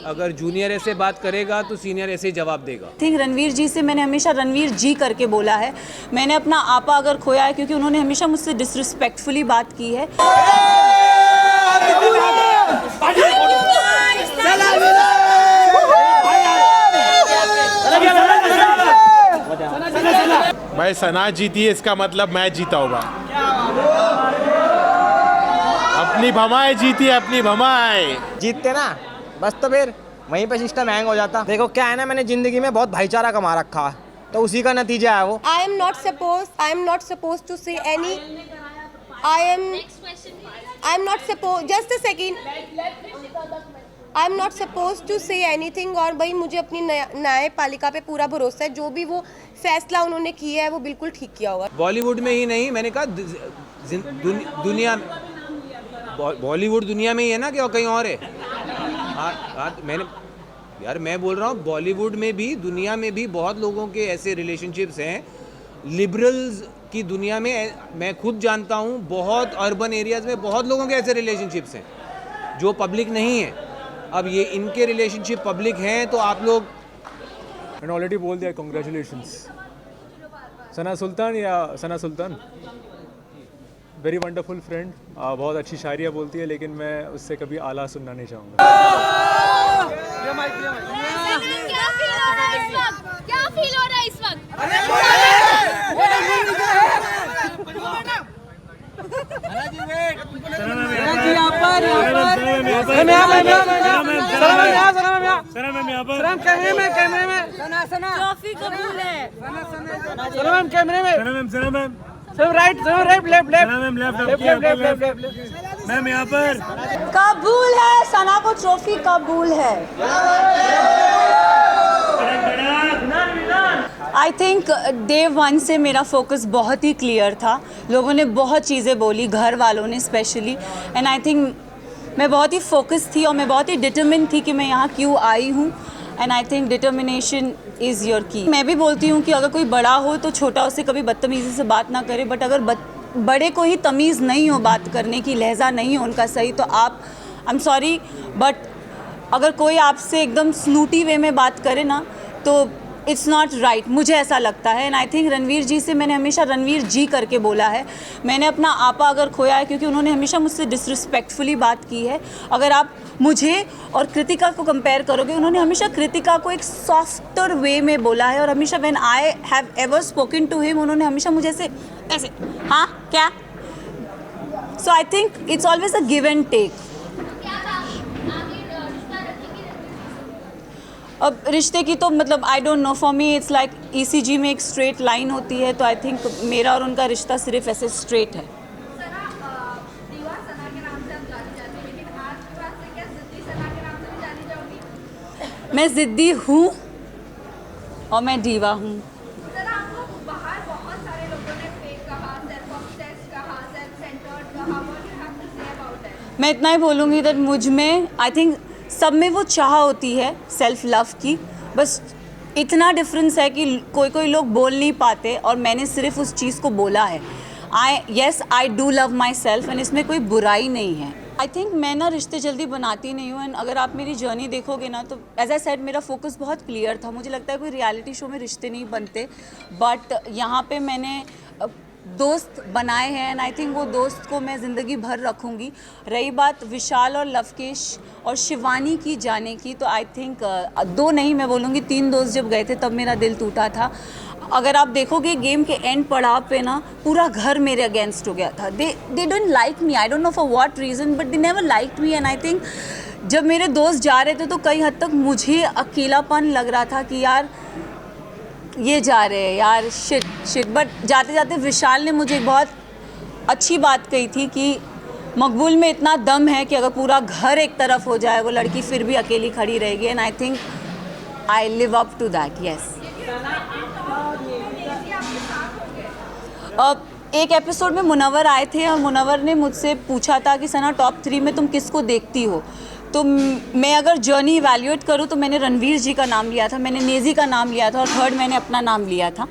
अगर जूनियर ऐसे बात करेगा तो सीनियर ऐसे ही जवाब देगा। थिंक रणवीर जी से मैंने हमेशा रणवीर जी करके बोला है। मैंने अपना आपा अगर खोया है क्योंकि उन्होंने हमेशा मुझसे डिसरिस्पेक्टफुली बात की है। भाई सना जीती है इसका मतलब मैच जीता होगा। अपनी भमाए जीती है, अपनी भमाए जीतते ना बस तो फिर वहीं पे सिस्टम हैंग हो जाता। देखो क्या है ना, मैंने जिंदगी में बहुत भाईचारा कमा रखा है तो उसी का नतीजा है वो। I am not supposed to say any. I'm not supposed. Just a second. I'm not supposed to say anything. और भाई मुझे अपनी न्यायपालिका पे पूरा भरोसा है, जो भी वो फैसला उन्होंने किया है वो बिल्कुल ठीक किया होगा। बॉलीवुड में ही नहीं, मैंने कहा दुनिया, बॉलीवुड दुनिया में ही है ना कि और कहीं और है? मैं बोल रहा हूँ बॉलीवुड में भी दुनिया में भी बहुत लोगों के ऐसे रिलेशनशिप्स हैं। लिबरल्स की दुनिया में मैं खुद जानता हूँ, बहुत अर्बन एरियाज़ में बहुत लोगों के ऐसे रिलेशनशिप्स हैं जो पब्लिक नहीं है। अब ये इनके रिलेशनशिप पब्लिक हैं तो आप लोग। मैंने ऑलरेडी बोल दिया कॉन्ग्रेचुलेशंस। सना सुल्तान या सना सुल्तान वेरी वंडरफुल फ्रेंड, बहुत अच्छी शायरियाँ बोलती है, लेकिन मैं उससे कभी आला सुनना नहीं चाहूँगा। क्या फील हो रहा है इस वक्त? ट्रॉफी कबूल है। मैम यहाँ पर कबूल है, सना को ट्रॉफी कबूल है। आई थिंक डे वन से मेरा फोकस बहुत ही क्लियर था। लोगों ने बहुत चीज़ें बोली, घर वालों ने स्पेशली, एंड आई थिंक मैं बहुत ही फोकस थी और मैं बहुत ही डिटरमिन थी कि मैं यहाँ क्यों आई हूँ। And I think determination is your की। मैं भी बोलती हूँ कि अगर कोई बड़ा हो तो छोटा उससे कभी बदतमीज़ी से बात ना करे, बट अगर बड़े को ही तमीज़ नहीं हो बात करने की, लहजा नहीं हो उनका सही, तो आप आई एम सॉरी बट अगर कोई आपसे एकदम स्नूटी वे में बात करे ना तो इट्स नॉट राइट, मुझे ऐसा लगता है। एंड आई थिंक रणवीर जी से मैंने हमेशा रणवीर जी करके बोला है। मैंने अपना आपा अगर खोया है क्योंकि उन्होंने हमेशा मुझसे डिसरिस्पेक्टफुली बात की है। अगर आप मुझे और कृतिका को कंपेयर करोगे, उन्होंने हमेशा कृतिका को एक सॉफ्टर वे में बोला है और हमेशा when I have ever spoken to him, उन्होंने हमेशा मुझे ऐसे हाँ क्या। So I think it's always a give and take. अब रिश्ते की तो मतलब I don't know, for me it's like ECG में एक स्ट्रेट लाइन होती है, तो आई थिंक मेरा और उनका रिश्ता सिर्फ ऐसे स्ट्रेट है। मैं ज़िद्दी हूँ और मैं दीवा हूँ। मैं इतना ही बोलूँगी दैट मुझ में आई थिंक सब में वो चाह होती है सेल्फ लव की, बस इतना डिफरेंस है कि कोई लोग बोल नहीं पाते और मैंने सिर्फ उस चीज़ को बोला है। I do love my self and इसमें कोई बुराई नहीं है। आई थिंक मैं ना रिश्ते जल्दी बनाती नहीं हूँ, एंड अगर आप मेरी जर्नी देखोगे ना तो एज आई सेड मेरा फोकस बहुत क्लियर था। मुझे लगता है कोई रियलिटी शो में रिश्ते नहीं बनते, बट यहाँ पे मैंने दोस्त बनाए हैं एंड आई थिंक वो दोस्त को मैं ज़िंदगी भर रखूँगी। रही बात विशाल और लवकेश और शिवानी की जाने की, तो आई थिंक 2 नहीं मैं बोलूँगी 3 दोस्त जब गए थे तब मेरा दिल टूटा था। अगर आप देखोगे गेम के एंड पड़ाव पे ना पूरा घर मेरे अगेंस्ट हो गया था। They don't like me, I don't know for what reason, but they never liked me. And I think जब मेरे दोस्त जा रहे थे तो कई हद तक मुझे अकेलापन लग रहा था कि यार ये जा रहे हैं यार, शिट। बट जाते जाते विशाल ने मुझे बहुत अच्छी बात कही थी कि मकबूल में इतना दम है कि अगर पूरा घर एक तरफ हो जाए वो लड़की फिर भी अकेली खड़ी रहेगी। And I think I live up to that. Yes, अब एक एपिसोड में मुनव्वर आए थे और मुनव्वर ने मुझसे पूछा था कि सना टॉप 3 में तुम किसको देखती हो। तो मैं अगर जर्नी इवैल्यूएट करूँ तो मैंने रणवीर जी का नाम लिया था, मैंने नेज़ी का नाम लिया था और थर्ड मैंने अपना नाम लिया था।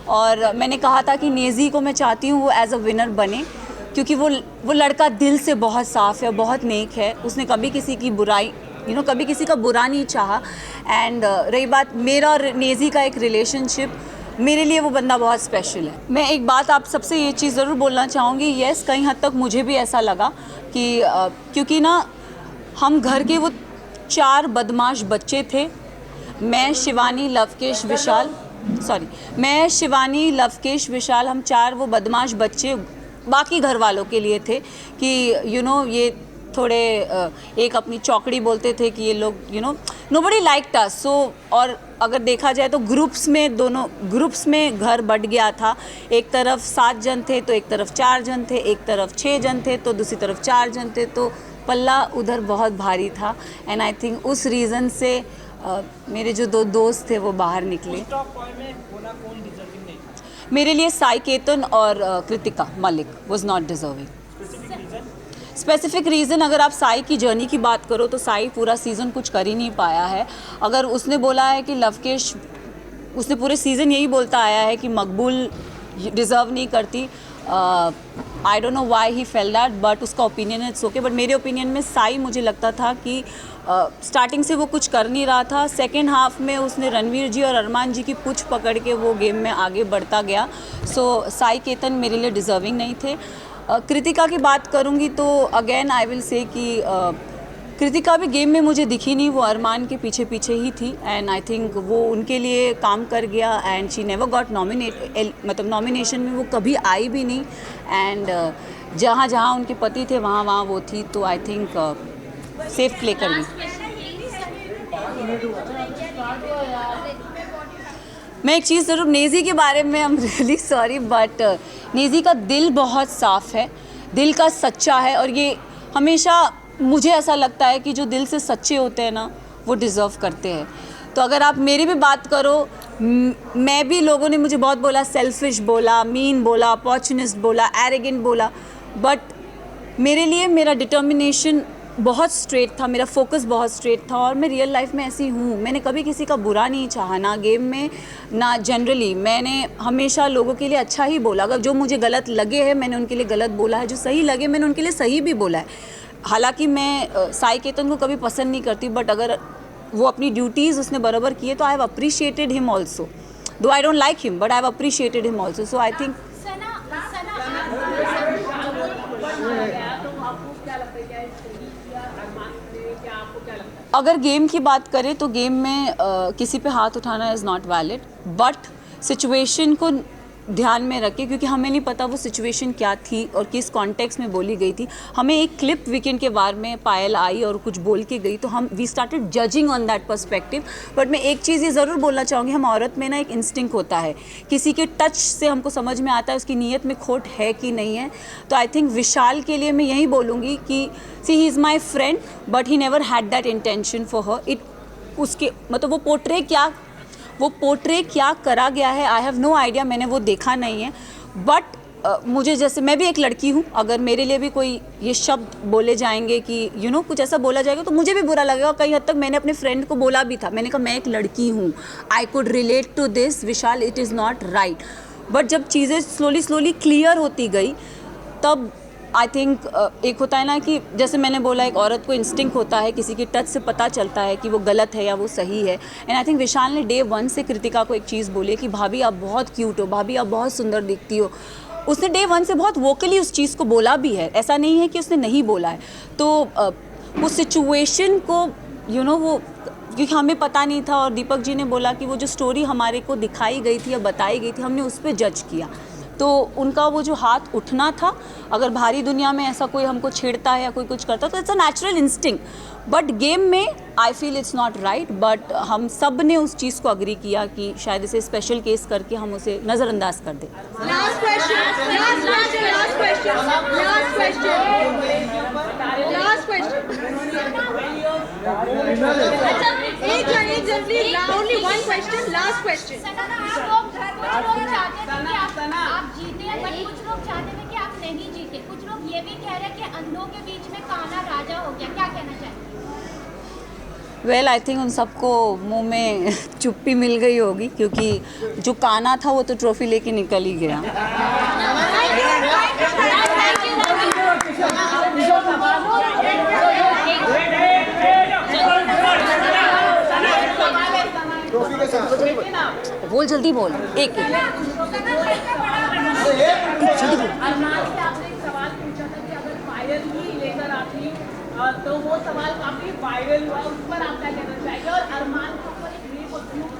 और मैंने कहा था कि नेज़ी को मैं चाहती हूँ वो एज अ विनर बने, क्योंकि वो लड़का दिल से बहुत साफ़ है, बहुत नेक है। उसने कभी किसी की बुराई कभी किसी का बुरा नहीं चाहा। एंड रही बात मेरा और नेज़ी का एक रिलेशनशिप, मेरे लिए वो बंदा बहुत स्पेशल है। मैं एक बात आप सबसे ये चीज़ ज़रूर बोलना चाहूँगी, येस कहीं हद तक मुझे भी ऐसा लगा कि क्योंकि ना हम घर के वो 4 बदमाश बच्चे थे, मैं शिवानी लवकेश विशाल, हम 4 वो बदमाश बच्चे बाकी घर वालों के लिए थे कि ये थोड़े एक अपनी चौकड़ी बोलते थे कि ये लोग नोबडी लाइक्ड अस। सो और अगर देखा जाए तो दोनों ग्रुप्स में घर बट गया था। एक तरफ 7 जन थे तो एक तरफ 4 जन थे, एक तरफ 6 जन थे तो दूसरी तरफ 4 जन थे, तो पल्ला उधर बहुत भारी था। एंड आई थिंक उस रीज़न से मेरे जो 2 दोस्त थे वो बाहर निकले। मेरे लिए साई केतन और Kritika Malik was not deserving. Specific reason अगर आप साई की जर्नी की बात करो तो साई पूरा सीज़न कुछ कर ही नहीं पाया है। अगर उसने बोला है कि लवकेश, उसने पूरे सीज़न यही बोलता आया है कि मकबूल डिज़र्व नहीं करती। आई don't know why he fail that, but उसका ओपिनियन है, इट्स ओके। बट मेरे ओपिनियन में साई, मुझे लगता था कि स्टार्टिंग से वो कुछ कर नहीं रहा था। सेकेंड हाफ में उसने रणवीर जी और अरमान जी की पूंछ पकड़ के वो गेम में आगे बढ़ता गया। सो साई केतन मेरे लिए डिज़र्विंग नहीं थे। कृतिका की बात करूँगी तो अगेन आई विल से कि कृतिका भी गेम में मुझे दिखी नहीं, वो अरमान के पीछे पीछे ही थी। एंड आई थिंक वो उनके लिए काम कर गया एंड शी नेवर गॉट मतलब नॉमिनेशन में वो कभी आई भी नहीं। एंड जहाँ जहाँ उनके पति थे वहाँ वहाँ वो थी, तो आई थिंक सेफ प्ले कर गई। मैं एक चीज़ ज़रूर नेज़ी के बारे में, I am really sorry, but Naezy का दिल बहुत साफ़ है, दिल का सच्चा है। और ये हमेशा मुझे ऐसा लगता है कि जो दिल से सच्चे होते हैं ना वो डिज़र्व करते हैं। तो अगर आप मेरी भी बात करो, मैं भी, लोगों ने मुझे बहुत बोला, सेल्फिश बोला, मीन बोला, अपॉर्चुनिस्ट बोला, एरोगेंट बोला, बट मेरे लिए मेरा डिटर्मिनेशन बहुत स्ट्रेट था, मेरा फोकस बहुत स्ट्रेट था। और मैं रियल लाइफ में ऐसी हूँ, मैंने कभी किसी का बुरा नहीं चाहा, ना गेम में ना जनरली। मैंने हमेशा लोगों के लिए अच्छा ही बोला। अगर जो मुझे गलत लगे हैं मैंने उनके लिए गलत बोला है, जो सही लगे मैंने उनके लिए सही भी बोला है। हालांकि मैं साई केतन को कभी पसंद नहीं करती, बट अगर वो अपनी ड्यूटीज़ उसने बराबर की है तो I have appreciated him also, though I don't like him but I have appreciated him also. So I think अगर गेम की बात करें तो गेम में किसी पे हाथ उठाना is not valid, but situation को ध्यान में रखें, क्योंकि हमें नहीं पता वो सिचुएशन क्या थी और किस कॉन्टेक्स्ट में बोली गई थी। हमें एक क्लिप वीकेंड के बारे में पायल आई और कुछ बोल के गई, तो हम we started judging on that perspective. But मैं एक चीज़ ये ज़रूर बोलना चाहूँगी, हम औरत में ना एक इंस्टिंक्ट होता है, किसी के टच से हमको समझ में आता है उसकी नीयत में खोट है कि नहीं है। तो आई थिंक विशाल के लिए मैं यही बोलूँगी कि see he is my friend but he never had that intention for her. It उसके मतलब वो पोर्ट्रे क्या करा गया है, आई हैव नो आइडिया, मैंने वो देखा नहीं है। बट मुझे, जैसे मैं भी एक लड़की हूँ, अगर मेरे लिए भी कोई ये शब्द बोले जाएंगे कि कुछ ऐसा बोला जाएगा तो मुझे भी बुरा लगेगा। कई हद तक मैंने अपने फ्रेंड को बोला भी था, मैंने कहा मैं एक लड़की हूँ, I could relate to this Vishal, it is not right. But जब चीज़ें स्लोली क्लियर होती गई तब आई थिंक एक होता है ना कि जैसे मैंने बोला, एक औरत को इंस्टिंक्ट होता है, किसी की टच से पता चलता है कि वो गलत है या वो सही है। एंड आई थिंक विशाल ने डे 1 से कृतिका को एक चीज़ बोली कि भाभी आप बहुत क्यूट हो, भाभी आप बहुत सुंदर दिखती हो। उसने डे 1 से बहुत वोकली उस चीज़ को बोला भी है, ऐसा नहीं है कि उसने नहीं बोला है। तो वो सिचुएशन को वो क्योंकि हमें पता नहीं था, और दीपक जी ने बोला कि वो जो स्टोरी हमारे को दिखाई गई थी या बताई गई थी, हमने उस पर जज किया। तो उनका वो जो हाथ उठना था, अगर भारी दुनिया में ऐसा कोई हमको छेड़ता है या कोई कुछ करता है तो it's a natural instinct, but game में I feel it's not right. But हम सब ने उस चीज़ को अग्री किया कि शायद इसे स्पेशल केस करके हम उसे नज़रअंदाज कर दें। आप जीते, बट कुछ लोग चाहते थे कि आप नहीं जीते। कुछ लोग ये भी कह रहे हैं कि अंधों के बीच में काना राजा हो गया, क्या कहना चाहिए? वेल आई थिंक उन सबको मुंह में चुप्पी मिल गई होगी, क्योंकि जो काना था वो तो ट्रॉफी लेके निकल ही गया। बोल जल्दी बोल एक अरमान से आपने एक सवाल पूछा था कि अगर वायरल ही लेकर आती तो वो सवाल काफी वायरल हुआ, उस पर आप क्या कहना चाहेंगे? और अरमान के ऊपर एक रेप अब्यूज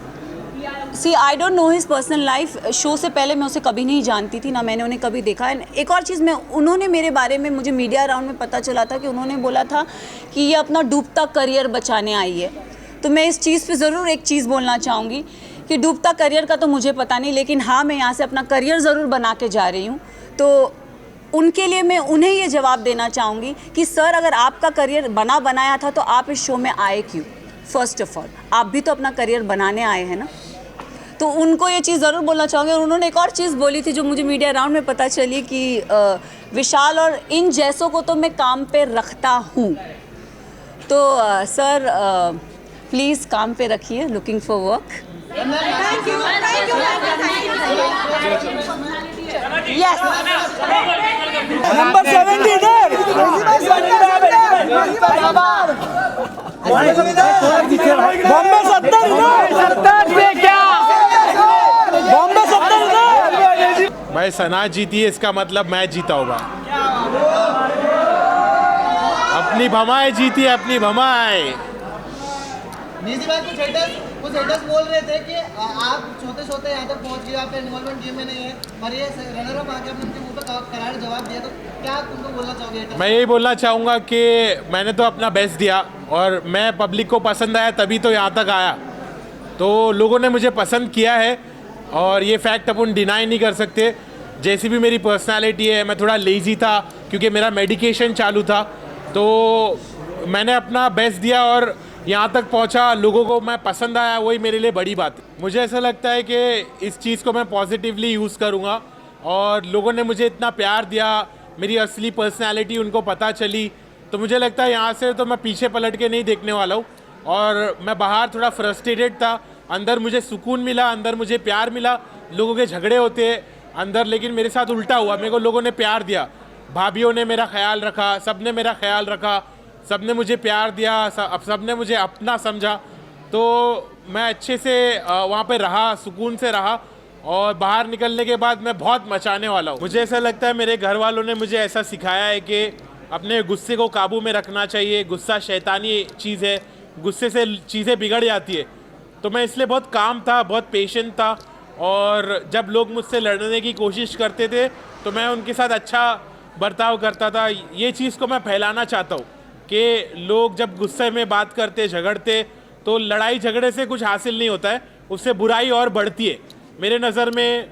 किया है। See I don't know his personal life. Show से पहले मैं उसे कभी नहीं जानती थी, ना मैंने उन्हें कभी देखा है। एक और चीज़ में उन्होंने मेरे बारे में, मुझे मीडिया राउंड में पता चला था कि उन्होंने बोला था कि ये अपना डूबता करियर बचाने आई है। तो मैं इस चीज़ पे ज़रूर एक चीज़ बोलना चाहूँगी कि डूबता करियर का तो मुझे पता नहीं, लेकिन हाँ मैं यहाँ से अपना करियर ज़रूर बना के जा रही हूँ। तो उनके लिए मैं उन्हें ये जवाब देना चाहूँगी कि सर अगर आपका करियर बनाया था तो आप इस शो में आए क्यों? फर्स्ट ऑफ ऑल आप भी तो अपना करियर बनाने आए हैं ना। तो उनको ये चीज़ ज़रूर बोलना चाहूँगी। और उन्होंने एक और चीज़ बोली थी जो मुझे मीडिया राउंड में पता चली कि विशाल और इन जैसों को तो मैं काम पे रखता हूँ। तो सर प्लीज़ काम पे रखिए, looking for work. Yes number 70 Bombay 70 पे क्या बॉम्बे 70 भाई सना जीती है इसका मतलब मैं जीता होगा। अपनी भमाए जीती है, अपनी भमाए। निजी भाई कुछ हेटर्स बोल रहे थे कि आप सोते यहाँ तक पहुँच गए, आपका इन्वॉल्वमेंट गेम में नहीं है, पर ये रनर अप आके आपने उनके मुंह पे करार जवाब दिया, तो क्या तुमको बोलना चाहोगे haters? मैं यही बोलना चाहूँगा कि मैंने तो अपना बेस्ट दिया और मैं पब्लिक को पसंद आया तभी तो यहाँ तक आया। तो लोगों ने मुझे पसंद किया है और ये फैक्ट अपन डिनाई नहीं कर सकते। जैसी भी मेरी पर्सनालिटी है, मैं थोड़ा लेज़ी था क्योंकि मेरा मेडिकेशन चालू था, तो मैंने अपना बेस्ट दिया और यहाँ तक पहुँचा। लोगों को मैं पसंद आया, वही मेरे लिए बड़ी बात है। मुझे ऐसा लगता है कि इस चीज़ को मैं पॉजिटिवली यूज़ करूँगा और लोगों ने मुझे इतना प्यार दिया, मेरी असली पर्सनालिटी उनको पता चली, तो मुझे लगता है यहाँ से तो मैं पीछे पलट के नहीं देखने वाला हूँ। और मैं बाहर थोड़ा फ्रस्ट्रेटेड था, अंदर मुझे सुकून मिला, अंदर मुझे प्यार मिला। लोगों के झगड़े होते हैं अंदर, लेकिन मेरे साथ उल्टा हुआ, मेरे को लोगों ने प्यार दिया। भाभीयों ने मेरा ख्याल रखा, सब ने मेरा ख्याल रखा, सब ने मुझे प्यार दिया, सब ने मुझे अपना समझा। तो मैं अच्छे से वहाँ पे रहा, सुकून से रहा और बाहर निकलने के बाद मैं बहुत मचाने वाला हूँ। मुझे ऐसा लगता है मेरे घर वालों ने मुझे ऐसा सिखाया है कि अपने गुस्से को काबू में रखना चाहिए। गुस्सा शैतानी चीज़ है, गुस्से से चीज़ें बिगड़ जाती है। तो मैं इसलिए बहुत काम था, बहुत पेशेंट था और जब लोग मुझसे लड़ने की कोशिश करते थे तो मैं उनके साथ अच्छा बर्ताव करता था। ये चीज़ को मैं फैलाना चाहता हूँ कि लोग जब गुस्से में बात करते, झगड़ते, तो लड़ाई झगड़े से कुछ हासिल नहीं होता है, उससे बुराई और बढ़ती है। मेरे नज़र में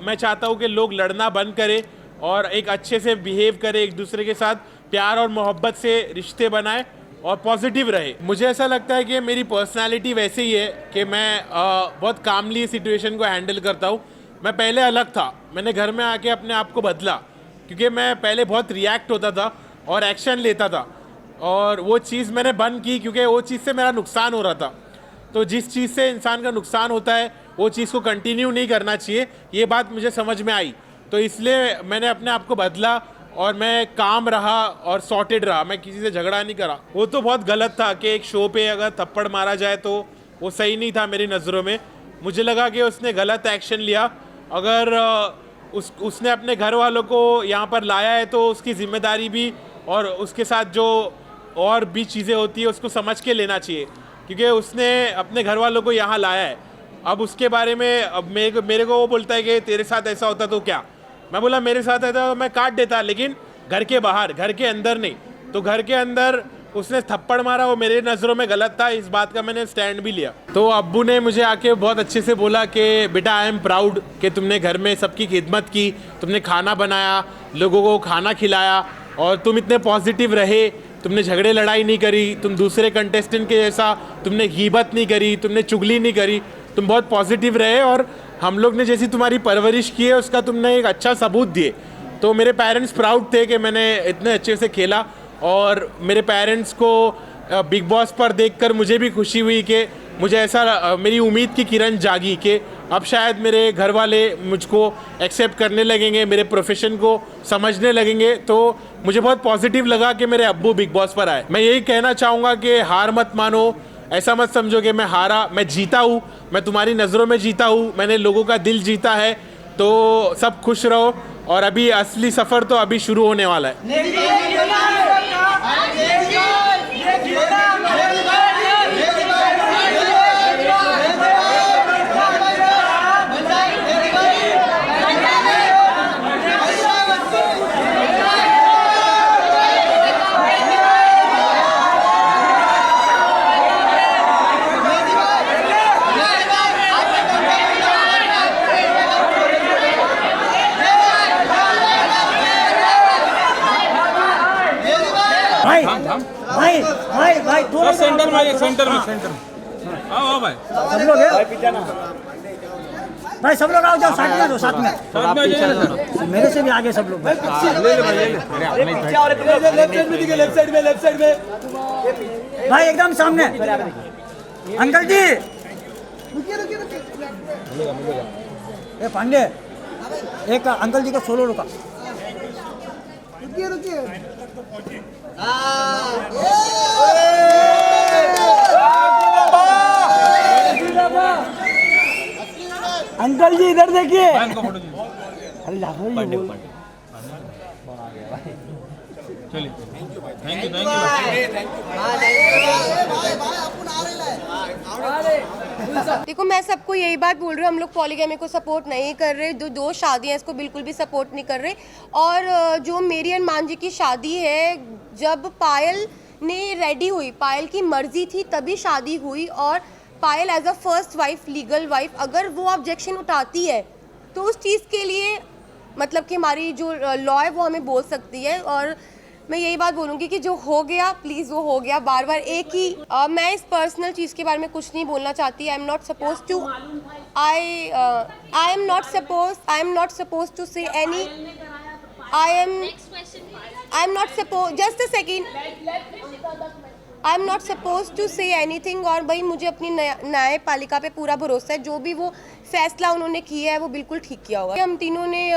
मैं चाहता हूँ कि लोग लड़ना बंद करें और एक अच्छे से बिहेव करें, एक दूसरे के साथ प्यार और मोहब्बत से रिश्ते बनाएं और पॉजिटिव रहे। मुझे ऐसा लगता है कि मेरी पर्सनालिटी वैसे ही है कि मैं बहुत कामली सिचुएशन को हैंडल करता हूँ। मैं पहले अलग था, मैंने घर में आके अपने आप को बदला क्योंकि मैं पहले बहुत रिएक्ट होता था और एक्शन लेता था और वो चीज़ मैंने बंद की क्योंकि वो चीज़ से मेरा नुकसान हो रहा था। तो जिस चीज़ से इंसान का नुकसान होता है वो चीज़ को कंटिन्यू नहीं करना चाहिए, ये बात मुझे समझ में आई। तो इसलिए मैंने अपने आप को बदला और मैं काम रहा और सॉर्टेड रहा, मैं किसी से झगड़ा नहीं करा। वो तो बहुत गलत था कि एक शो पे अगर थप्पड़ मारा जाए तो वो सही नहीं था मेरी नज़रों में। मुझे लगा कि उसने गलत एक्शन लिया। अगर उसने अपने घर वालों को यहाँ पर लाया है तो उसकी जिम्मेदारी भी और उसके साथ जो और भी चीज़ें होती है उसको समझ के लेना चाहिए क्योंकि उसने अपने घर वालों को यहाँ लाया है। अब उसके बारे में अब मेरे को वो बोलता है कि तेरे साथ ऐसा होता तो क्या। मैं बोला मेरे साथ ऐसा तो मैं काट देता, लेकिन घर के बाहर, घर के अंदर नहीं। तो घर के अंदर उसने थप्पड़ मारा, वो मेरे नज़रों में गलत था, इस बात का मैंने स्टैंड भी लिया। तो अब्बू ने मुझे आके बहुत अच्छे से बोला कि बेटा आई एम प्राउड कि तुमने घर में सबकी खिदमत की, तुमने खाना बनाया, लोगों को खाना खिलाया और तुम इतने पॉजिटिव रहे, तुमने झगड़े लड़ाई नहीं करी, तुम दूसरे कंटेस्टेंट के जैसा तुमने गीबत नहीं करी, तुमने चुगली नहीं करी, तुम बहुत पॉजिटिव रहे और हम लोग ने जैसी तुम्हारी परवरिश की है उसका तुमने एक अच्छा सबूत दिए। तो मेरे पेरेंट्स प्राउड थे कि मैंने इतने अच्छे से खेला और मेरे पेरेंट्स को बिग बॉस पर देखकर मुझे भी खुशी हुई कि मुझे ऐसा मेरी उम्मीद की किरण जागी कि अब शायद मेरे घर वाले मुझको एक्सेप्ट करने लगेंगे, मेरे प्रोफेशन को समझने लगेंगे। तो मुझे बहुत पॉजिटिव लगा कि मेरे अब्बू बिग बॉस पर आए। मैं यही कहना चाहूँगा कि हार मत मानो, ऐसा मत समझो कि मैं हारा, मैं जीता हूँ, मैं तुम्हारी नज़रों में जीता हूँ, मैंने लोगों का दिल जीता है। तो सब खुश रहो और अभी असली सफ़र तो अभी शुरू होने वाला है। भाई भाई भाई भाई थोड़ा सेंटर में सेंटर में आओ भाई सब लोग है भाई, सब लोग आओ, जाओ साथ में, दो साथ में मेरे से भी आगे सब लोग। लेफ्ट साइड में भाई एकदम सामने अंकल जी। ये पांडे एक अंकल जी का सोलो रुका। अंकल जी इधर देखिए। अरे चलिए, थैंक यू देखो मैं सबको यही बात बोल रही हूँ, हम लोग पॉलीगैमी को सपोर्ट नहीं कर रहे, जो दो शादियाँ इसको बिल्कुल भी सपोर्ट नहीं कर रहे। और जो मेरी और मान जी की शादी है, जब पायल ने रेडी हुई, पायल की मर्जी थी तभी शादी हुई, और Payal as a first wife, legal wife, अगर वो ऑब्जेक्शन उठाती है तो उस चीज़ के लिए मतलब कि हमारी जो लॉ है वो हमें बोल सकती है। और मैं यही बात बोलूँगी कि जो हो गया प्लीज़ वो हो गया, बार बार एक ही मैं इस पर्सनल चीज़ के बारे में कुछ नहीं बोलना चाहती। I am not suppose to I am not suppose to say any I am not suppose just a second I am not suppose to say anything. और भाई मुझे अपनी न्यायपालिका पे पूरा भरोसा है, जो भी वो फैसला उन्होंने किया है वो बिल्कुल ठीक किया होगा। हम तीनों ने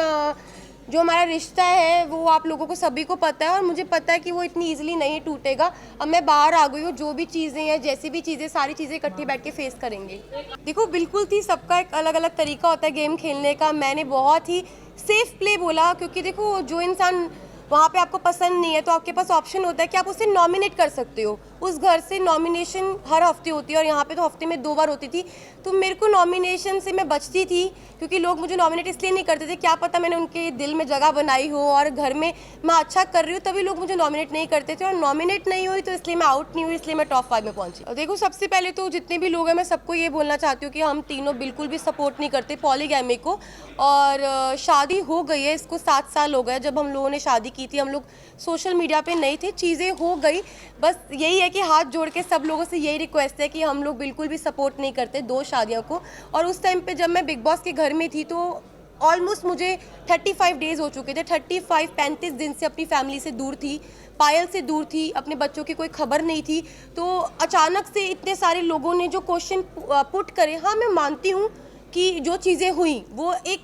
जो हमारा रिश्ता है वो आप लोगों को सभी को पता है, और मुझे पता है कि वो इतनी इजीली नहीं टूटेगा। अब मैं बाहर आ गई हूँ, जो भी चीज़ें हैं, जैसी भी चीज़ें, सारी चीज़ें इकट्ठी बैठ के फेस करेंगे। देखो बिल्कुल थी, सबका एक अलग अलग तरीका होता है गेम खेलने का। मैंने बहुत ही सेफ प्ले बोला, क्योंकि देखो जो इंसान वहाँ पे आपको पसंद नहीं है तो आपके पास ऑप्शन होता है कि आप उसे नॉमिनेट कर सकते हो। उस घर से नॉमिनेशन हर हफ्ते होती है, और यहाँ पे तो हफ्ते में 2 बार होती थी। तो मेरे को नॉमिनेशन से मैं बचती थी, क्योंकि लोग मुझे नॉमिनेट इसलिए नहीं करते थे, क्या पता मैंने उनके दिल में जगह बनाई हो और घर में मैं अच्छा कर रही हूँ तभी लोग मुझे नॉमिनेट नहीं करते थे। और नॉमिनेट नहीं हुई तो इसलिए मैं आउट नहीं हुई, इसलिए मैं टॉप 5 में पहुँची। और देखो सबसे पहले तो जितने भी लोग हैं मैं सबको ये बोलना चाहती हूँ कि हम तीनों बिल्कुल भी सपोर्ट नहीं करते पॉलीगैमी को। और शादी हो गई है, इसको 7 साल हो गए जब हम लोगों ने शादी की थी। हम लोग सोशल मीडिया पे नहीं थे, चीज़ें हो गई, बस यही है कि हाथ जोड़ के सब लोगों से यही रिक्वेस्ट है कि हम लोग बिल्कुल भी सपोर्ट नहीं करते 2 शादियों को। और उस टाइम पे जब मैं बिग बॉस के घर में थी तो ऑलमोस्ट मुझे 35 डेज़ हो चुके थे, 35 दिन से अपनी फैमिली से दूर थी, पायल से दूर थी, अपने बच्चों की कोई खबर नहीं थी। तो अचानक से इतने सारे लोगों ने जो क्वेश्चन पुट करे, हाँ मैं मानती हूँ कि जो चीज़ें हुई वो एक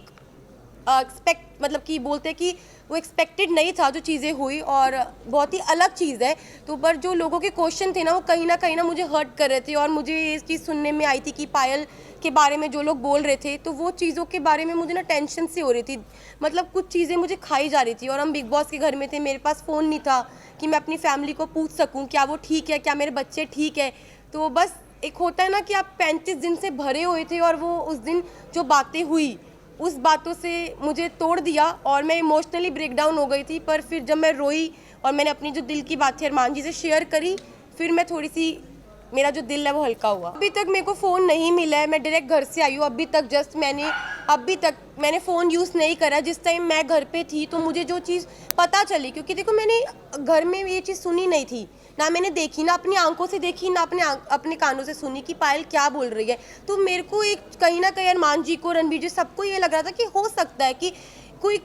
मतलब कि बोलते हैं कि वो एक्सपेक्टेड नहीं था जो चीज़ें हुई, और बहुत ही अलग चीज़ है। तो पर जो लोगों के क्वेश्चन थे ना वो कहीं ना मुझे हर्ट कर रहे थे, और मुझे ये चीज़ सुनने में आई थी कि पायल के बारे में जो लोग बोल रहे थे, तो वो चीज़ों के बारे में मुझे ना टेंशन सी हो रही थी, मतलब कुछ चीज़ें मुझे खाई जा रही थी। और हम बिग बॉस के घर में थे, मेरे पास फ़ोन नहीं था कि मैं अपनी फैमिली को पूछ सकूँ क्या वो ठीक है, क्या मेरे बच्चे ठीक है। तो बस एक होता है ना कि आप 35 दिन से भरे हुए थे, और वो उस दिन जो बातें हुई उस बातों से मुझे तोड़ दिया, और मैं इमोशनली ब्रेकडाउन हो गई थी। पर फिर जब मैं रोई और मैंने अपनी जो दिल की बात थी अरमान जी से शेयर करी, फिर मैं थोड़ी सी, मेरा जो दिल है वो हल्का हुआ। अभी तक मेरे को फ़ोन नहीं मिला है, मैं डायरेक्ट घर से आई हूँ। अभी तक मैंने फ़ोन यूज़ नहीं करा। जिस टाइम मैं घर पे थी तो मुझे जो चीज़ पता चली, क्योंकि देखो मैंने घर में ये चीज़ सुनी नहीं थी, ना मैंने देखी, ना अपनी आंखों से देखी, ना अपने कानों से सुनी कि पायल क्या बोल रही है। तो मेरे को एक कहीं ना कहीं अरमान जी को, रणबीर जी, सबको ये लग रहा था कि हो सकता है कि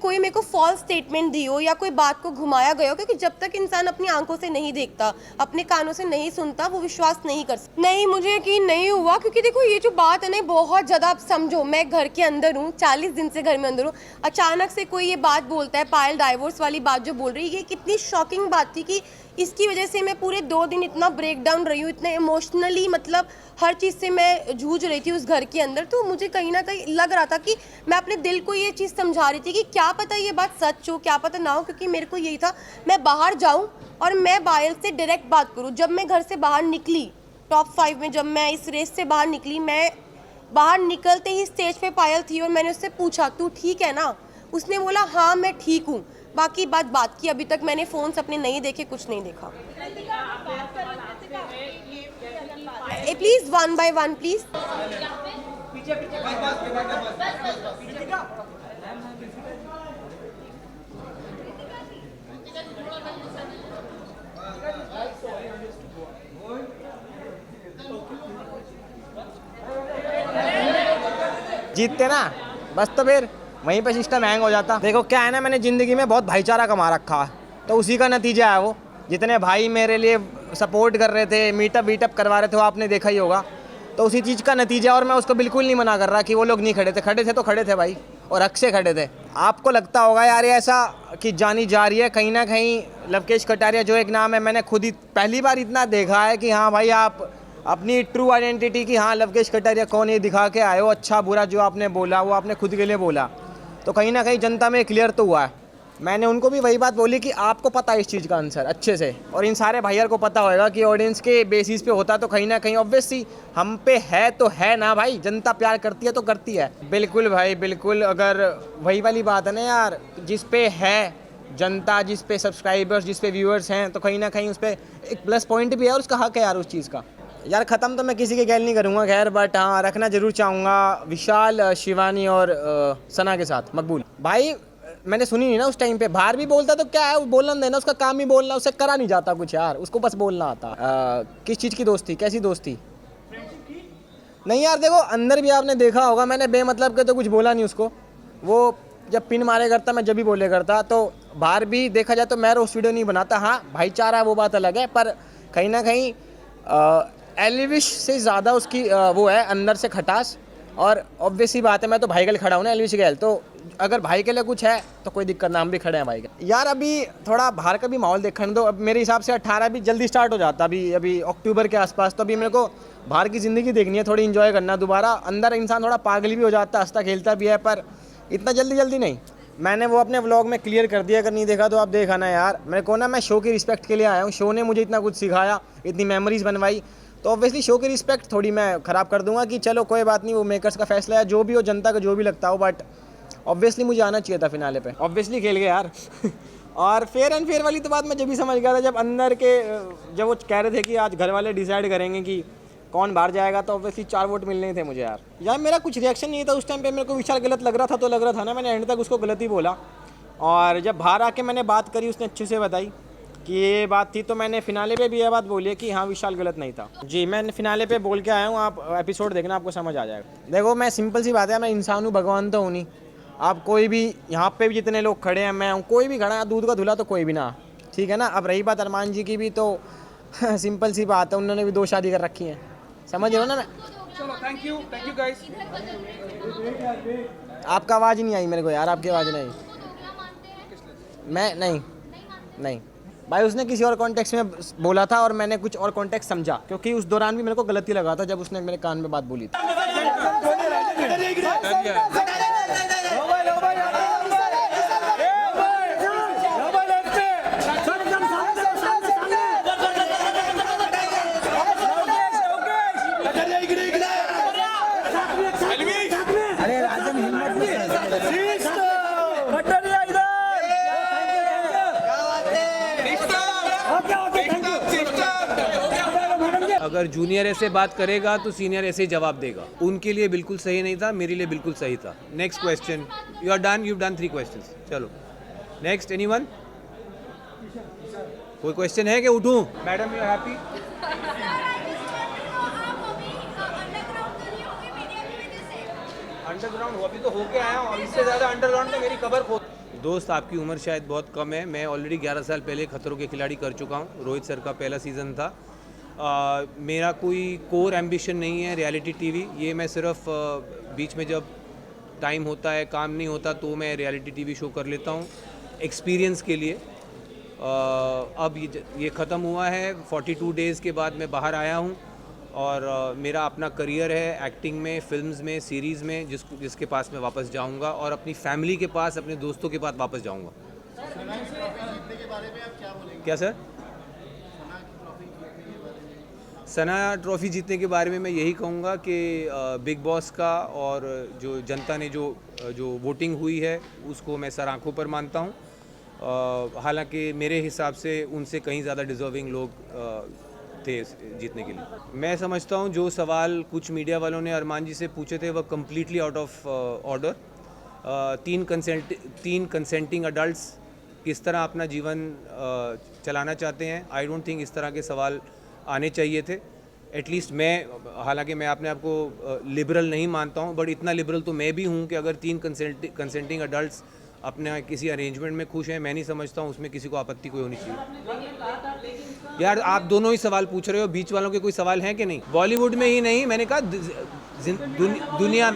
कोई मेरे को फॉल्स स्टेटमेंट दी हो या कोई बात को घुमाया गया हो, क्योंकि जब तक इंसान अपनी आंखों से नहीं देखता, अपने कानों से नहीं सुनता, वो विश्वास नहीं कर सकता। नहीं, मुझे यकीन नहीं हुआ, क्योंकि देखो ये जो बात है ना बहुत ज़्यादा, आप समझो मैं घर के अंदर हूँ, 40 दिन से घर में अंदर हूँ, अचानक से कोई ये बात बोलता है, पायल डाइवोर्स वाली बात जो बोल रही है, ये कितनी शॉकिंग बात थी कि इसकी वजह से मैं पूरे 2 दिन इतना ब्रेक डाउन रही हूँ, इतने इमोशनली, मतलब हर चीज़ से मैं जूझ रही थी उस घर के अंदर। तो मुझे कहीं ना कहीं लग रहा था कि मैं अपने दिल को ये चीज़ समझा रही थी कि क्या पता ये बात सच हो, क्या पता ना हो, क्योंकि मेरे को यही था मैं बाहर जाऊँ और मैं पायल से डायरेक्ट बात करूँ। जब मैं घर से बाहर निकली, टॉप 5 में जब मैं इस रेस से बाहर निकली, मैं बाहर निकलते ही स्टेज पे पायल थी और मैंने उससे पूछा तू ठीक है ना? उसने बोला हाँ मैं ठीक हूँ। बाकी बात की, अभी तक मैंने फ़ोन्स अपने नहीं देखे, कुछ नहीं देखा। Please 1 by 1 please. जीतते ना बस तो फिर वहीं पे सिस्टम हैंग हो जाता। देखो क्या है ना, मैंने ज़िंदगी में बहुत भाईचारा कमा रखा है, तो उसी का नतीजा है वो। जितने भाई मेरे लिए सपोर्ट कर रहे थे, मीटअप वीटअप करवा रहे थे, वो आपने देखा ही होगा, तो उसी चीज़ का नतीजा। और मैं उसको बिल्कुल नहीं मना कर रहा कि वो लोग नहीं खड़े थे तो खड़े थे भाई, और हक से खड़े थे। आपको लगता होगा यार ये ऐसा कि जानी जा रही है कहीं ना कहीं लवकेश कटारिया जो एक नाम है, मैंने खुद ही पहली बार इतना देखा है कि हाँ भाई आप अपनी ट्रू आइडेंटिटी की, हाँ लवकेश कटारिया कौन, ये दिखा के आए हो। अच्छा बुरा जो आपने बोला वो आपने खुद के लिए बोला, तो कहीं ना कहीं जनता में क्लियर तो हुआ है। मैंने उनको भी वही बात बोली कि आपको पता है इस चीज़ का आंसर अच्छे से, और इन सारे भाइयों को पता होगा कि ऑडियंस के बेसिस पे होता तो कहीं ना कहीं ऑब्वियसली हम पे है तो है ना भाई, जनता प्यार करती है तो करती है। बिल्कुल भाई बिल्कुल, अगर वही वाली बात है ना यार, जिस पे है जनता, जिस पे सब्सक्राइबर्स, जिस पे व्यूअर्स हैं, तो कहीं ना कहीं उस पर एक प्लस पॉइंट भी है और उसका हक है यार उस चीज़ का। यार ख़त्म तो मैं किसी के गैल नहीं करूँगा खैर, बट हाँ रखना ज़रूर चाहूँगा विशाल, शिवानी और सना के साथ मकबूल। भाई मैंने सुनी नहीं ना उस टाइम पे, बाहर भी बोलता तो क्या है, वो बोलना देना, उसका काम ही बोलना, उससे करा नहीं जाता कुछ यार, उसको बस बोलना आता। किस चीज़ की दोस्ती, कैसी दोस्ती? नहीं यार देखो, अंदर भी आपने देखा होगा, मैंने बेमतलब के तो कुछ बोला नहीं उसको। वो जब पिन मारे करता मैं जब भी बोले करता, तो बाहर भी देखा जाए तो मैं रोस्ट वीडियो नहीं बनाता। हाँ भाईचारा वो बात अलग है, पर कहीं ना कहीं एलविश से ज़्यादा उसकी वो है अंदर से खटास। और ऑब्वियसली बात है, मैं तो भाई के लिए खड़ा हूँ ना एलविश गैल, तो अगर भाई के लिए कुछ है तो कोई दिक्कत ना, हम भी खड़े हैं भाई के। यार अभी थोड़ा बाहर का भी माहौल देखने दो। अब मेरे हिसाब से 18 भी जल्दी स्टार्ट हो जाता, अभी अक्टूबर के आसपास। तो अभी मेरे को बाहर की ज़िंदगी देखनी है, थोड़ी इन्जॉय करना दोबारा। अंदर इंसान थोड़ा पागल भी हो जाता, हंसता खेलता भी है, पर इतना जल्दी नहीं। मैंने वो अपने व्लॉग में क्लियर कर दिया, अगर नहीं देखा तो आप देखा ना यार। मेरे को ना, मैं शो की रिस्पेक्ट के लिए आया हूँ, शो ने मुझे इतना कुछ सिखाया, इतनी मेमोरीज बनवाई, तो ऑब्वियसली शो की रिस्पेक्ट थोड़ी मैं ख़राब कर दूंगा कि चलो कोई बात नहीं, वो मेकर्स का फैसला है, जो भी हो, जनता का जो भी लगता हो, बट ऑब्वियसली मुझे आना चाहिए था फिनाले पे। ऑब्वियसली खेल गए यार और फेयर एंड फेयर वाली तो बात मैं जब भी समझ गया था, जब अंदर के जब वो कह रहे थे कि आज घर वाले डिसाइड करेंगे कि कौन बाहर जाएगा, तो ऑब्वियसली 4 वोट मिलने ही थे मुझे यार। मेरा कुछ रिएक्शन नहीं था उस टाइम पे, मेरे को विशाल गलत लग रहा था तो लग रहा था ना, मैंने एंड तक उसको गलत ही बोला। और जब बाहर आके मैंने बात करी, उसने अच्छे से बताई कि ये बात थी, तो मैंने फिनाले पे भी ये बात बोली है कि हाँ विशाल गलत नहीं था। जी मैं फिनाले पे बोल के आया हूँ, आप एपिसोड देखना, आपको समझ आ जाएगा। देखो मैं सिंपल सी बात है, मैं इंसान हूँ, भगवान तो हूँ नहीं। आप कोई भी यहाँ पे भी जितने लोग खड़े हैं, मैं हूँ, कोई भी खड़ा है, दूध का धुला तो कोई भी ना, ठीक है ना। अब रही बात अरमान जी की भी, तो सिंपल सी बात है, उन्होंने भी 2 शादी कर रखी हैं, समझ रहे हो ना। मैं चलो थैंक यू गाइस। आपका आवाज़ ही नहीं आई मेरे को यार, आपकी आवाज़ नहीं। मैं नहीं भाई, उसने किसी और कॉन्टेक्स्ट में बोला था और मैंने कुछ और कॉन्टेक्स्ट समझा, क्योंकि उस दौरान भी मेरे को गलत ही लगा था जब उसने मेरे कान में बात बोली थी। अगर जूनियर ऐसे बात करेगा तो सीनियर ऐसे ही जवाब देगा। उनके लिए बिल्कुल सही नहीं था, मेरे लिए बिल्कुल सही था। Next question. You are done, you done 3 questions. चलो नेक्स्ट। एनीवन? कोई क्वेश्चन है कि उठूं? Madam you happy? अंडरग्राउंड हो, अभी तो होके आया हूँ, इससे ज़्यादा अंडरग्राउंड तो मेरी कबर खो। दोस्त आपकी उम्र शायद बहुत कम है, मैं ऑलरेडी 11 साल पहले खतरों के खिलाड़ी कर चुका हूँ। रोहित सर का पहला सीज़न था। मेरा कोई कोर एम्बिशन नहीं है रियलिटी टीवी। ये मैं सिर्फ बीच में जब टाइम होता है, काम नहीं होता, तो मैं रियलिटी टीवी शो कर लेता हूँ एक्सपीरियंस के लिए। अब ये ख़त्म हुआ है। 42 डेज़ के बाद मैं बाहर आया हूँ और मेरा अपना करियर है एक्टिंग में, फिल्म्स में, सीरीज़ में, जिसके पास मैं वापस जाऊँगा और अपनी फैमिली के पास, अपने दोस्तों के पास वापस जाऊँगा। क्या सर? सना ट्रॉफ़ी जीतने के बारे में मैं यही कहूँगा कि बिग बॉस का और जो जनता ने जो वोटिंग हुई है उसको मैं सर आंखों पर मानता हूँ। हालांकि मेरे हिसाब से उनसे कहीं ज़्यादा डिज़र्विंग लोग थे जीतने के लिए। मैं समझता हूँ जो सवाल कुछ मीडिया वालों ने अरमान जी से पूछे थे वह कम्प्लीटली आउट ऑफ ऑर्डर। तीन कंसेंटिंग अडल्ट्स किस तरह अपना जीवन चलाना चाहते हैं, आई डोंट थिंक इस तरह के सवाल आने चाहिए थे। एटलीस्ट मैं, हालांकि मैं अपने आप को लिबरल नहीं मानता हूँ, बट इतना लिबरल तो मैं भी हूँ कि अगर 3 कंसेंटिंग अडल्ट्स अपने किसी अरेंजमेंट में खुश हैं, मैं नहीं समझता हूँ उसमें किसी को आपत्ति कोई होनी चाहिए। यार आप दोनों ही सवाल पूछ रहे हो, बीच वालों के कोई सवाल हैं कि नहीं? बॉलीवुड में ही नहीं, मैंने कहा दुनिया,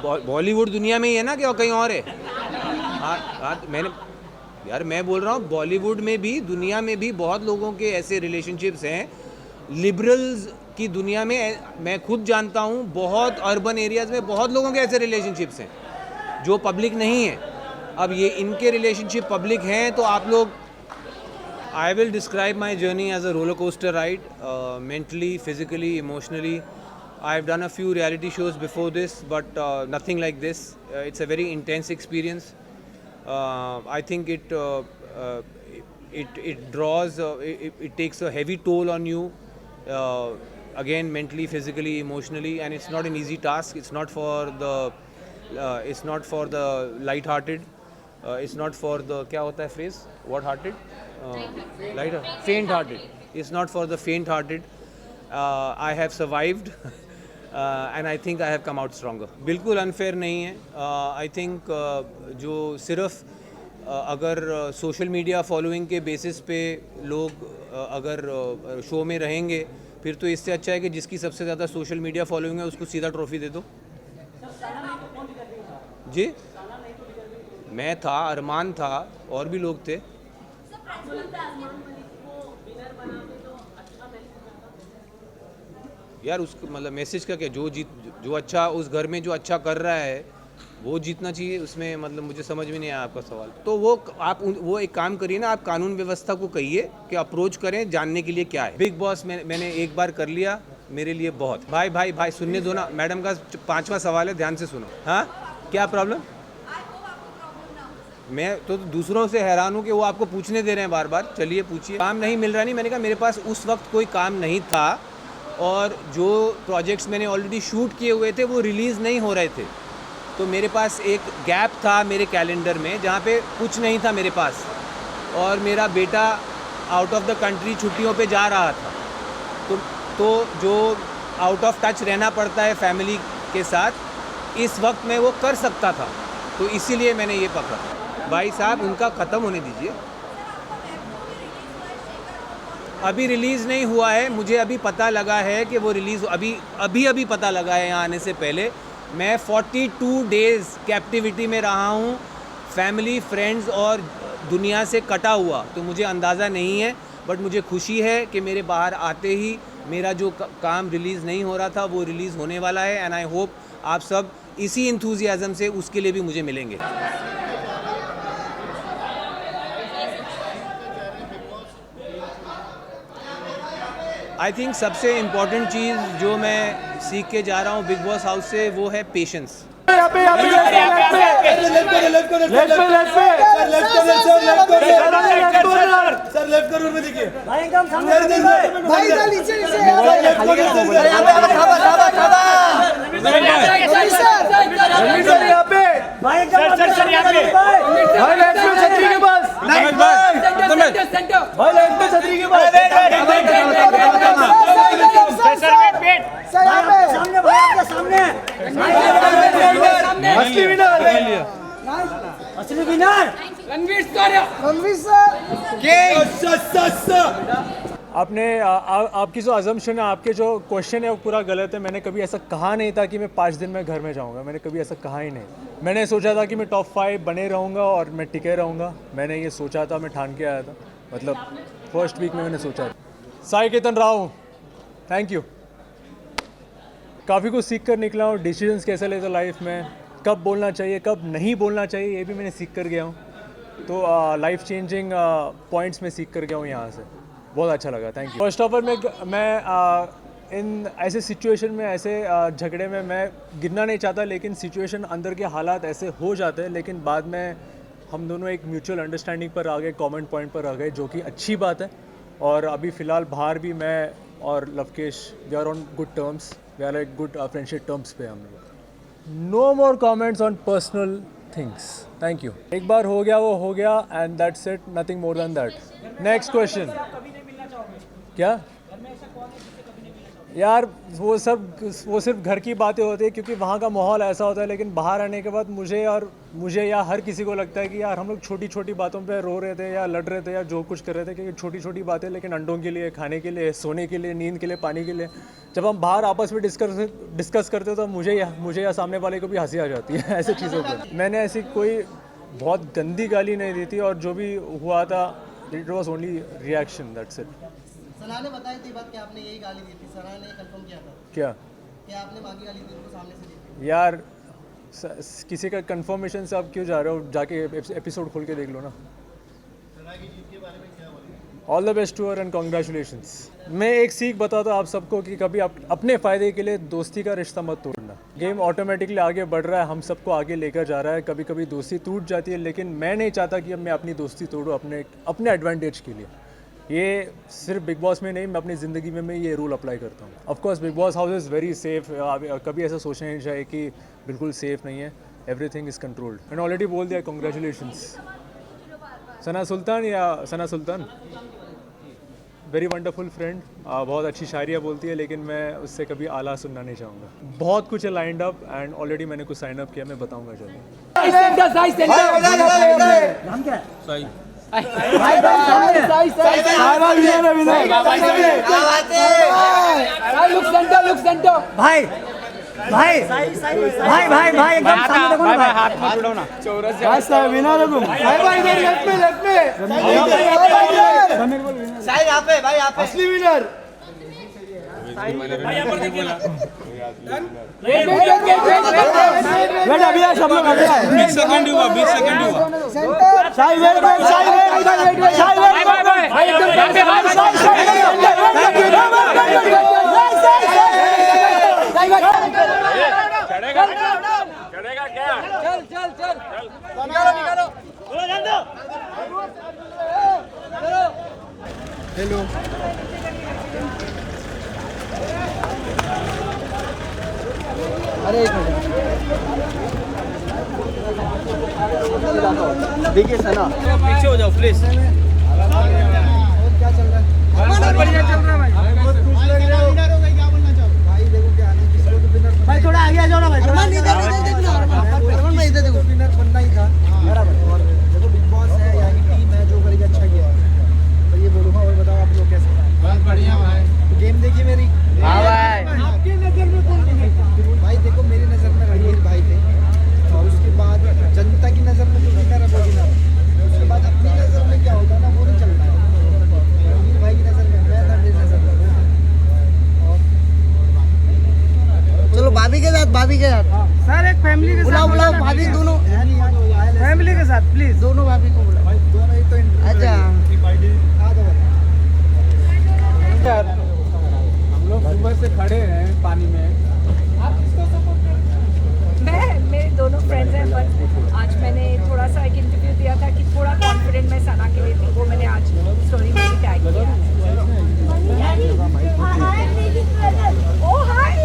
बॉलीवुड दुनिया में ही है ना कि और कहीं और है? हाँ मैं बोल रहा हूँ बॉलीवुड में भी, दुनिया में भी बहुत लोगों के ऐसे रिलेशनशिप्स हैं। लिबरल्स की दुनिया में मैं खुद जानता हूँ, बहुत अर्बन एरियाज़ में बहुत लोगों के ऐसे रिलेशनशिप्स हैं जो पब्लिक नहीं है। अब ये इनके रिलेशनशिप पब्लिक हैं तो आप लोग, I will describe my journey as a roller coaster ride, mentally, physically, emotionally. I have done a few reality shows before this but nothing like this. It's a very intense experience. I think it draws, it takes a heavy toll on you, again mentally, physically, emotionally, and it's not an easy task. It's not for the light-hearted. It's not for the, क्या होता है phrase? What-hearted? Faint-hearted. It's not for the faint-hearted. I have survived. And I think I have come out stronger. बिल्कुल unfair नहीं है. I think जो सिर्फ अगर social media following के बेसिस पे लोग अगर शो में रहेंगे, फिर तो इससे अच्छा है कि जिसकी सबसे ज़्यादा सोशल मीडिया फॉलोइंग है उसको सीधा ट्रॉफी दे दो. जी मैं था, अरमान था, और भी लोग थे. यार उसको मतलब मैसेज का क्या, जो अच्छा उस घर में जो अच्छा कर रहा है वो जीतना चाहिए. उसमें मतलब मुझे समझ में नहीं आया आपका सवाल. तो वो एक काम करिए ना, आप कानून व्यवस्था को कहिए कि अप्रोच करें जानने के लिए क्या है. बिग बॉस मैंने एक बार कर लिया, मेरे लिए बहुत. भाई सुनने दो ना. मैडम का 5वां सवाल है, ध्यान से सुनो. हाँ क्या प्रॉब्लम? मैं तो दूसरों से हैरान हूँ कि वो आपको पूछने दे रहे हैं बार बार. चलिए पूछिए. काम नहीं मिल रहा नहीं, मैंने कहा मेरे पास उस वक्त कोई काम नहीं था और जो प्रोजेक्ट्स मैंने ऑलरेडी शूट किए हुए थे वो रिलीज़ नहीं हो रहे थे. तो मेरे पास एक गैप था मेरे कैलेंडर में जहाँ पे कुछ नहीं था मेरे पास, और मेरा बेटा आउट ऑफ द कंट्री छुट्टियों पे जा रहा था. तो जो आउट ऑफ टच रहना पड़ता है फैमिली के साथ, इस वक्त मैं वो कर सकता था, तो इसीलिए मैंने ये पकड़ा. भाई साहब उनका ख़त्म होने दीजिए. अभी रिलीज़ नहीं हुआ है. मुझे अभी पता लगा है कि वो रिलीज़ अभी पता लगा है यहाँ आने से पहले. मैं 42 डेज़ कैप्टिविटी में रहा हूँ, फैमिली, फ्रेंड्स और दुनिया से कटा हुआ. तो मुझे अंदाज़ा नहीं है, बट मुझे खुशी है कि मेरे बाहर आते ही मेरा जो काम रिलीज़ नहीं हो रहा था वो रिलीज़ होने वाला है. एंड आई होप आप सब इसी इंथुजियाज़म से उसके लिए भी मुझे मिलेंगे. आई थिंक सबसे इम्पॉर्टेंट चीज़ जो मैं सीख के जा रहा हूँ बिग बॉस हाउस से वो है पेशेंस. असली विनर रणवीर सर. आपने आपकी जो अजम्पशन है, आपके जो क्वेश्चन है वो पूरा गलत है। मैंने कभी ऐसा कहा नहीं था कि मैं 5 दिन में घर में जाऊंगा, मैंने कभी ऐसा कहा ही नहीं। मैंने सोचा था कि मैं टॉप 5 बने रहूंगा और मैं टिके रहूंगा। मैंने ये सोचा था, मैं ठान के आया था, मतलब फर्स्ट वीक में मैंने सोचा था। Sai Ketan Rao, thank you. काफ़ी कुछ सीख कर निकला हूँ, डिसीजंस कैसे लेते लाइफ में, कब बोलना चाहिए कब नहीं बोलना चाहिए, ये भी मैंने सीख कर गया हूँ। तो लाइफ चेंजिंग पॉइंट्स में सीख कर गया हूँ यहाँ से, बहुत अच्छा लगा, thank you. First of all मैं इन ऐसे सिचुएशन में, ऐसे झगड़े में मैं गिरना नहीं चाहता, लेकिन सिचुएशन अंदर के हालात ऐसे हो जाते हैं। लेकिन बाद में हम दोनों एक म्यूचुअल अंडरस्टैंडिंग पर आ गए, कॉमन पॉइंट पर आ गए, जो कि अच्छी बात है। और अभी फ़िलहाल बाहर भी मैं और Lovekesh we are on good terms, we are like good friendship terms पे हम लोग। No more comments on personal things, thank you. एक बार हो गया वो हो गया, and that's it, nothing more than that. Next question. क्या यार, वो सिर्फ घर की बातें होती है, क्योंकि वहाँ का माहौल ऐसा होता है। लेकिन बाहर आने के बाद मुझे या हर किसी को लगता है कि यार हम लोग छोटी छोटी बातों पे रो रहे थे या लड़ रहे थे या जो कुछ कर रहे थे, क्योंकि छोटी छोटी बातें, लेकिन अंडों के लिए, खाने के लिए, सोने के लिए, नींद के लिए, पानी के लिए, जब हम बाहर आपस में डिस्कस करते तो मुझे या सामने वाले को भी हंसी आ जाती है ऐसे चीज़ों पर। मैंने ऐसी कोई बहुत गंदी गाली नहीं दी थी, और जो भी हुआ था it was only reaction, that's it. Sana ने बताई थी बात कि आपने यही गाली दी थी, सना ने कंफर्म किया था क्या कि आपने बाकी गाली दी उनको सामने से दी थी। यार, किसी का कंफर्मेशन से आप क्यों जा रहे हो? जाके एपिसोड खोल के देख लो ना। All the best to her and congratulations. मैं एक सीख बताता हूँ आप सबको कि कभी आप अपने फ़ायदे के लिए दोस्ती का रिश्ता मत तोड़ना। गेम ऑटोमेटिकली आगे बढ़ रहा है, हम सबको आगे लेकर जा रहा है। कभी कभी दोस्ती टूट जाती है, लेकिन मैं नहीं चाहता कि अब मैं अपनी दोस्ती तोड़ूँ अपने एडवांटेज के लिए। ये सिर्फ बिग बॉस में नहीं, मैं अपनी ज़िंदगी में मैं ये रूल अप्लाई करता हूँ। Of course big boss house is very safe, कभी ऐसा सोचना नहीं चाहिए कि बिल्कुल सेफ़ नहीं है। Everything is controlled. मैंने ऑलरेडी बोल दिया, कॉन्ग्रेचुलेशंस। सना सुल्तान वेरी वंडरफुल फ्रेंड, बहुत अच्छी शायरियाँ बोलती है, लेकिन मैं उससे कभी आला सुनना नहीं चाहूँगा। बहुत कुछ है लाइंड अप, एंड ऑलरेडी मैंने कुछ साइन अप किया, मैं बताऊँगा जल्दी। भाई एकदम सामने देखो ना, भाई हाथ मत उड़ाओ ना। भाई साहब विनर है तुम। भाई इधर लेफ्ट में साई यहाँ पे, भाई यहाँ पे असली विनर। वेट अभी है, सब लोग अभी है। 20 सेकंड हुआ। साई वेट भाई चढ़ेगा क्या? चल निकालो। हेलो, अरे एक मिनट देखिए सना, पीछे हो जाओ प्लीज। क्या चल रहा है? बढ़िया चल रहा है भाई। क्या बोलना चाहो भाई? देखो क्या है, किसी को तो विनर, भाई थोड़ा आगे आ जाओ ना भाई। अरमान भाई इधर देखो, विनर बनना ही था बराबर। और देखो बिग बॉस है, यहाँ की टीम है, जो करेगी अच्छा किया है। और ये बोलूँगा, और बताओ आप लोग कैसे? बहुत बढ़िया भाई। तो गेम देखिए मेरी। हाँ भाई। आपकी नजर में कौन भाई देखो, मेरी नज़र में रणवीर भाई थे, और उसके बाद जनता की नज़र में जो विनर है वो विनर है। उसके बाद अपनी नज़र में क्या होता है ना, वो नहीं चलता है। रणवीर भाई की नज़र में मैं था, मेरी नज़र में। चलो भाभी के साथ सर एक फैमिली के बुलाओ भाभी दोनों, फैमिली के साथ प्लीज। दोनों भाभी को बुलाओ। दोनों ही तो अच्छा यार, हम लोग सुबह से खड़े हैं पानी में। आप किसको सपोर्ट करते हैं? मेरे दोनों फ्रेंड्स हैं, पर आज मैंने थोड़ा सा एक इंटरव्यू दिया था कि थोड़ा कॉन्फिडेंट मैं सना के लिए थी, वो मैंने आज स्टोरी में भी टैग किया। ओह हाय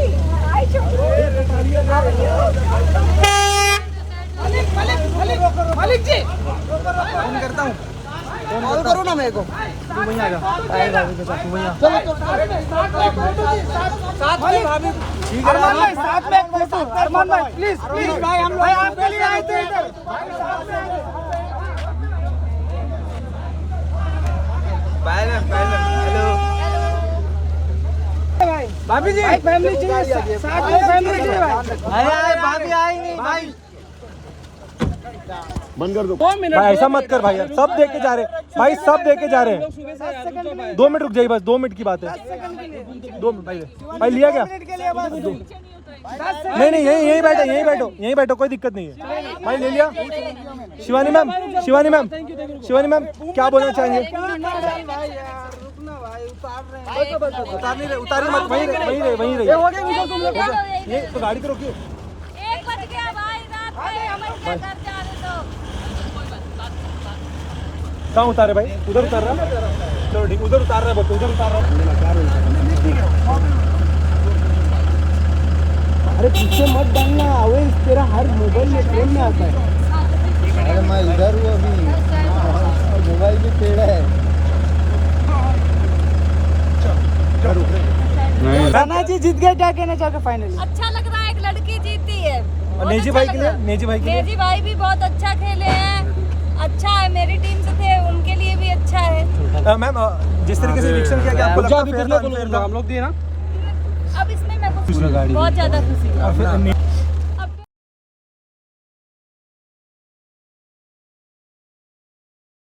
मालिक जी, फोन करता हूँ, कॉल करो ना मेरे को। तू वहीं आ जा, भाई के साथ तू वहीं आ। साथ में भाभी। अरमान भाई साथ में एक फोटो। अरमान भाई प्लीज भाई, हम लोग आपके लिए आए थे इधर। हेलो भाभी जी फैमिली चाहिए, साथ में फैमिली चाहिए भाई। अरे भाभी आई नहीं भाई। बंद कर दो। भाई ऐसा मत कर भाई यार, सब देख के जा रहे हैं भाई, सब देख के जा रहे हैं। 2 मिनट रुक जाइए बस, 2 मिनट की बात है। 2 मिनट भाई लिया क्या? नहीं नहीं यहीं बैठो, यहीं बैठो, कोई दिक्कत नहीं है भाई, ले लिया। शिवानी मैम, शिवानी मैम क्या बोलना चाहेंगे? उतार नहीं रहे, उतारिए मत, वहीं रहिए। ये तो गाड़ी तो रोकिए। 1 बज गया भाई, रात में हम घर जा रहे तो कहाँ उतारे भाई? उधर उतार रहा, चलो ठीक, उधर उतार रहा है, उधर उतार रहा। अरे पीछे मत डालना, अवे तेरा हर मोबाइल में फ्रेम में आता है। अरे मैं इधर हूँ अभी, मोबाइल भी टेढ़ा है। राना जी जीत गए, क्या कहना चाहोगे फाइनली? अच्छा लग रहा है, एक लड़की जीती है। और नेजी भाई के लिए, नेजी भाई भी बहुत अच्छा खेले हैं, अच्छा है, मेरी टीम से थे, उनके लिए भी अच्छा है। मैम जिस तरीके से रिएक्शन किया गया, आपको लगता है फेयर था? हम लोग दिए ना। अब इसमें मैं कुछ बहुत ज्यादा खुशी हूँ।